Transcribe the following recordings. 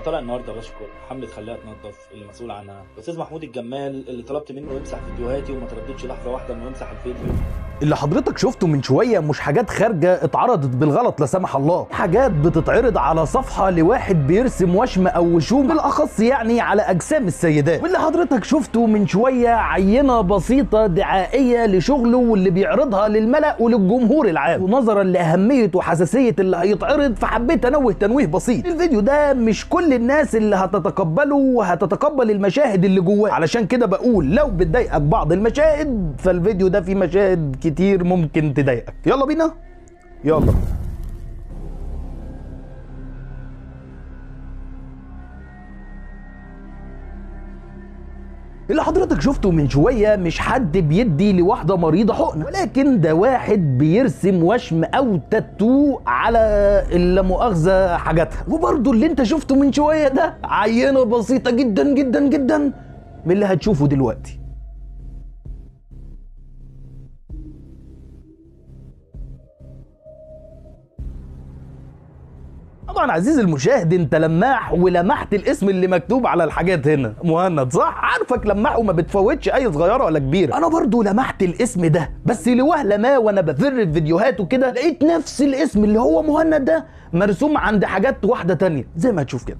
طالع النهارده بشكر حملة خليها تنظف المسؤول عنها الاستاذ محمود الجمال اللي طلبت منه يمسح فيديوهاتي وما ترددش لحظه واحده انه يمسح الفيديو. اللي حضرتك شفته من شويه مش حاجات خارجه اتعرضت بالغلط لا سمح الله، حاجات بتتعرض على صفحه لواحد بيرسم وشم او وشوم، بالاخص يعني على اجسام السيدات. واللي حضرتك شفته من شويه عينه بسيطه دعائيه لشغله واللي بيعرضها للملأ وللجمهور العام، ونظرا لاهميه وحساسيه اللي هيتعرض فحبيت انوه تنويه بسيط. الفيديو ده مش كل الناس اللي هتتقبله وهتتقبل المشاهد اللي جواه، علشان كده بقول لو بتضايقك بعض المشاهد فالفيديو ده فيه مشاهد كتير ممكن تضايقك. يلا بينا يلا. اللي حضرتك شفته من شوية مش حد بيدي لواحدة مريضة حقنة، ولكن ده واحد بيرسم وشم أو تاتو على لا مؤاخذة حاجاتها. وبرضه اللي انت شفته من شوية ده عينة بسيطة جدا جدا جدا من اللي هتشوفه دلوقتي. طبعا عزيزي المشاهد انت لماح ولمحت الاسم اللي مكتوب على الحاجات هنا، مهند صح؟ عارفك لماح وما بتفوتش اي صغيره ولا كبيره. انا برضو لمحت الاسم ده بس لوهله ما وانا بفر الفيديوهات وكده لقيت نفس الاسم اللي هو مهند ده مرسوم عند حاجات واحده تانية زي ما هتشوف كده.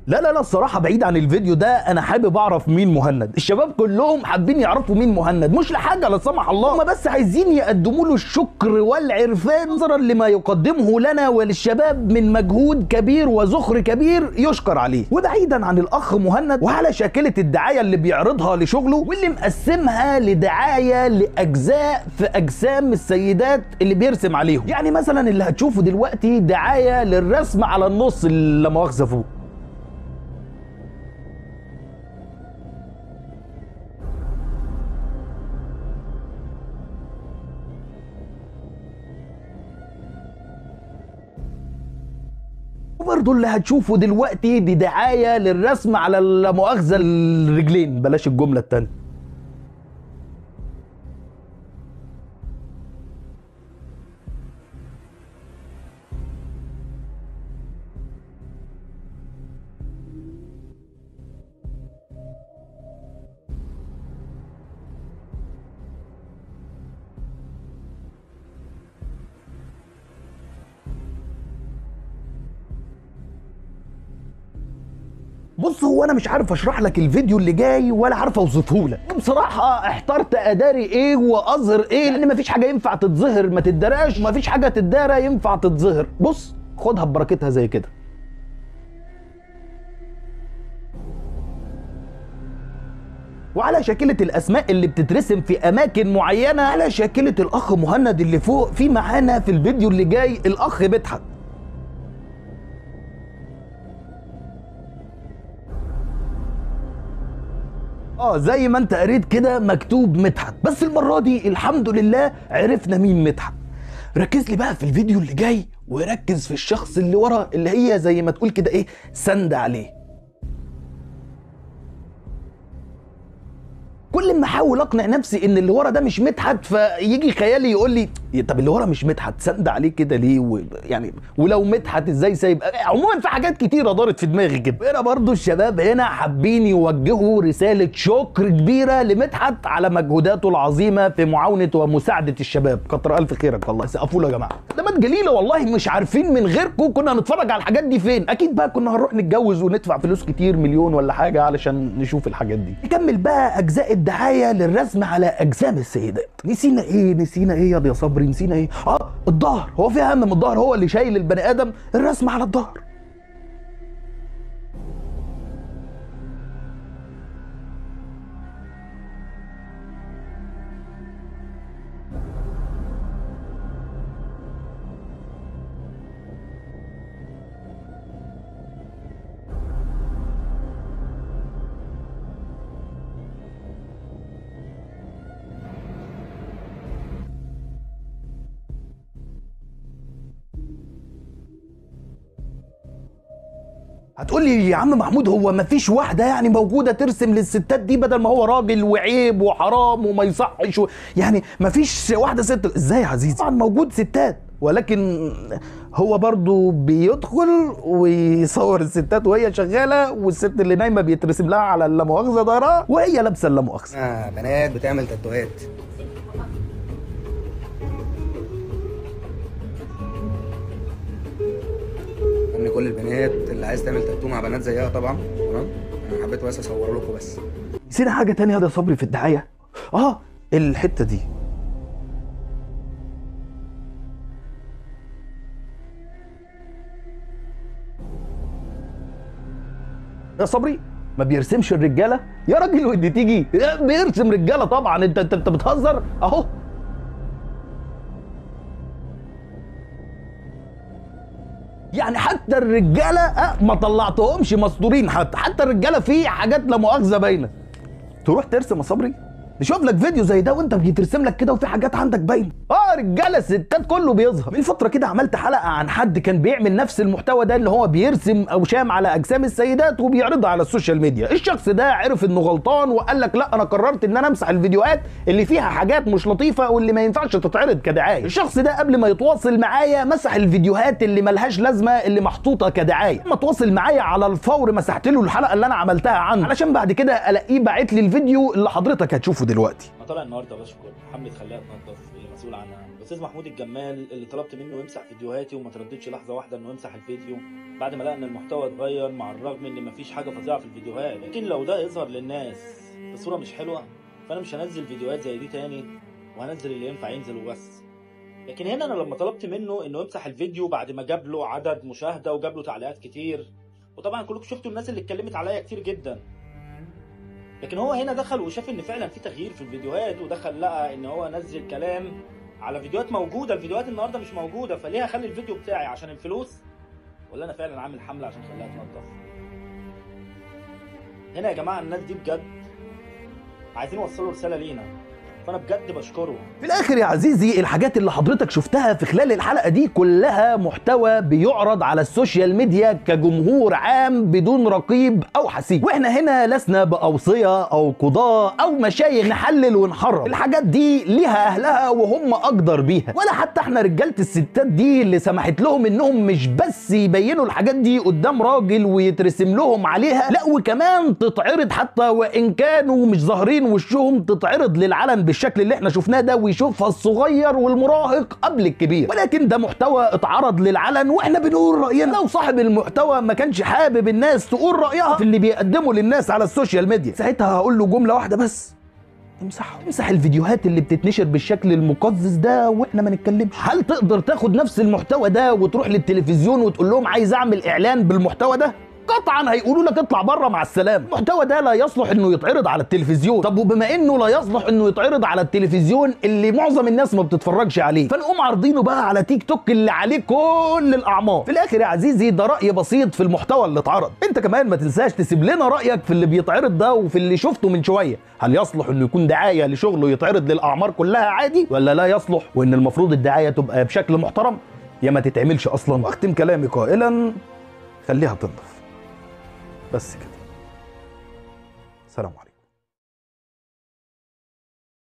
لا الصراحة بعيد عن الفيديو ده أنا حابب أعرف مين مهند. الشباب كلهم حابين يعرفوا مين مهند، مش لحاجة لا سمح الله، هم بس عايزين يقدموا له الشكر والعرفان نظرا لما يقدمه لنا وللشباب من مجهود كبير وزخر كبير يشكر عليه. وبعيدا عن الأخ مهند وعلى شاكلة الدعاية اللي بيعرضها لشغله واللي مقسمها لدعاية لأجزاء في أجسام السيدات اللي بيرسم عليهم، يعني مثلا اللي هتشوفه دلوقتي دعاية للرسم على النص اللي لا مؤاخذة فوق. وبرضه اللي هتشوفه دلوقتي دي دعاية للرسم على لا مؤاخذة الرجلين، بلاش الجملة التانية. بص هو انا مش عارف اشرح لك الفيديو اللي جاي ولا عارف اوصفه لك، بصراحه احترت اداري ايه واظهر ايه، لان مفيش حاجه ينفع تتظهر ما تتدراش ومفيش حاجه تتدارى ينفع تتظهر. بص خدها ببركتها زي كده. وعلى شاكلة الأسماء اللي بتترسم في أماكن معينة على شاكلة الأخ مهند اللي فوق، في معانا في الفيديو اللي جاي الأخ مدحت. زي ما انت قريت كده مكتوب مدحت، بس المرة دي الحمد لله عرفنا مين مدحت. ركز لي بقى في الفيديو اللي جاي وركز في الشخص اللي ورا اللي هي زي ما تقول كده ايه سند عليه. كل ما احاول اقنع نفسي ان اللي ورا ده مش مدحت فيجي خيالي يقول لي طب اللي ورا مش مدحت سند عليه كده ليه يعني ولو مدحت ازاي سايب. عموما في حاجات كتيره دارت في دماغي كده. هنا برضو الشباب هنا حابين يوجهوا رساله شكر كبيره لمدحت على مجهوداته العظيمه في معاونه ومساعده الشباب. كتر الف خيرك والله، سقفوا له يا جماعه. خدمات جليله والله، مش عارفين من غيركم كنا هنتفرج على الحاجات دي فين. اكيد بقى كنا هنروح نتجوز وندفع فلوس كتير مليون ولا حاجه علشان نشوف الحاجات دي. نكمل بقى اجزاء الدعايه للرسم على اجسام السيدات. نسينا ايه يا صبري، نسينا ايه؟ الظهر. هو في اهم من الظهر؟ هو اللي شايل البني ادم؟ الرسم على الظهر. هتقول لي يا عم محمود هو مفيش واحده يعني موجوده ترسم للستات دي بدل ما هو راجل وعيب وحرام وما يصحش يعني مفيش واحده ست؟ ازاي يا عزيزي؟ طبعا موجود ستات، ولكن هو برضو بيدخل ويصور الستات وهي شغاله، والست اللي نايمه بيترسم لها على لا مؤاخذه ظهرها وهي لابسه لا مؤاخذه. بنات بتعمل تاتوهات. ان كل البنات اللي عايز تعمل تاتو مع بنات زيها طبعا. تمام، انا حبيت بس اصور لكم بس. نسينا حاجه تانية يا صبري في الدعايه، الحته دي. يا صبري ما بيرسمش الرجاله يا راجل، ودي تيجي بيرسم رجاله طبعا. انت بتهزر اهو. يعني حتى الرجاله ما طلعتهمش مستورين، حتى الرجاله في حاجات لا مؤاخذه باينه. تروح ترسم يا صبري؟ نشوف لك فيديو زي ده وانت بترسم لك كده وفي حاجات عندك باينه. رجاله ستات كله بيظهر. من فتره كده عملت حلقه عن حد كان بيعمل نفس المحتوى ده، اللي هو بيرسم اوشام على اجسام السيدات وبيعرضها على السوشيال ميديا. الشخص ده عرف انه غلطان وقال لك لا انا قررت ان انا امسح الفيديوهات اللي فيها حاجات مش لطيفه واللي ما ينفعش تتعرض كدعايه. الشخص ده قبل ما يتواصل معايا مسح الفيديوهات اللي ملهاش لازمه اللي محطوطه كدعايه. لما تواصل معايا على الفور مسحت له الحلقه اللي انا عملتها عنه، علشان بعد كده الاقيه باعت لي الفيديو اللي حضرتك هتشوفه دلوقتي. انا طالع النهارده بشكر حمله خليها تنظف اللي مسؤول عنها الاستاذ محمود الجمال، اللي طلبت منه يمسح فيديوهاتي وما ترددش لحظه واحده انه يمسح الفيديو بعد ما لقى ان المحتوى اتغير، مع الرغم ان مفيش حاجه فظيعه في الفيديوهات. لكن لو ده يظهر للناس بصوره مش حلوه فانا مش هنزل فيديوهات زي دي تاني، وهنزل اللي ينفع ينزل وبس. لكن هنا انا لما طلبت منه انه يمسح الفيديو بعد ما جاب له عدد مشاهده وجاب له تعليقات كتير، وطبعا كلكم شفتوا الناس اللي اتكلمت عليا كتير جدا، لكن هو هنا دخل وشاف ان فعلا في تغيير في الفيديوهات، ودخل لقى ان هو نزل كلام على فيديوهات موجوده. الفيديوهات النهارده مش موجوده، فليه اخلي الفيديو بتاعي عشان الفلوس، ولا انا فعلا عامل حمله عشان اخليها تنضف؟ هنا يا جماعه الناس دي بجد عايزين يوصلوا رساله لينا، فانا بجد بشكره. في الاخر يا عزيزي الحاجات اللي حضرتك شفتها في خلال الحلقه دي كلها محتوى بيعرض على السوشيال ميديا كجمهور عام بدون رقيب او حسيب، واحنا هنا لسنا باوصيه او قضاه او مشايخ نحلل ونحرم. الحاجات دي ليها اهلها وهم اقدر بيها، ولا حتى احنا رجاله الستات دي اللي سمحت لهم انهم مش بس يبينوا الحاجات دي قدام راجل ويترسم لهم عليها، لا وكمان تتعرض حتى وان كانوا مش ظاهرين وشهم، تتعرض للعلن بالشكل اللي احنا شفناه ده، ويشوفها الصغير والمراهق قبل الكبير. ولكن ده محتوى اتعرض للعلن واحنا بنقول راينا. لو صاحب المحتوى ما كانش حابب الناس تقول رايها في اللي بيقدمه للناس على السوشيال ميديا، ساعتها هقول له جمله واحده بس: امسح الفيديوهات اللي بتتنشر بالشكل المقزز ده واحنا ما نتكلمش. هل تقدر تاخد نفس المحتوى ده وتروح للتلفزيون وتقول لهم عايز اعمل اعلان بالمحتوى ده؟ قطعا هيقولوا لك اطلع بره مع السلامه، المحتوى ده لا يصلح انه يتعرض على التلفزيون. طب وبما انه لا يصلح انه يتعرض على التلفزيون اللي معظم الناس ما بتتفرجش عليه، فنقوم عارضينه بقى على تيك توك اللي عليه كل الاعمار. في الاخر يا عزيزي ده راي بسيط في المحتوى اللي اتعرض، انت كمان ما تنساش تسيب لنا رايك في اللي بيتعرض ده وفي اللي شفته من شويه. هل يصلح انه يكون دعايه لشغله يتعرض للاعمار كلها عادي، ولا لا يصلح وان المفروض الدعايه تبقى بشكل محترم يا ما تتعملش اصلا؟ واختم كلامي قائلا: خليها تنضف. بس كده. سلام عليكم.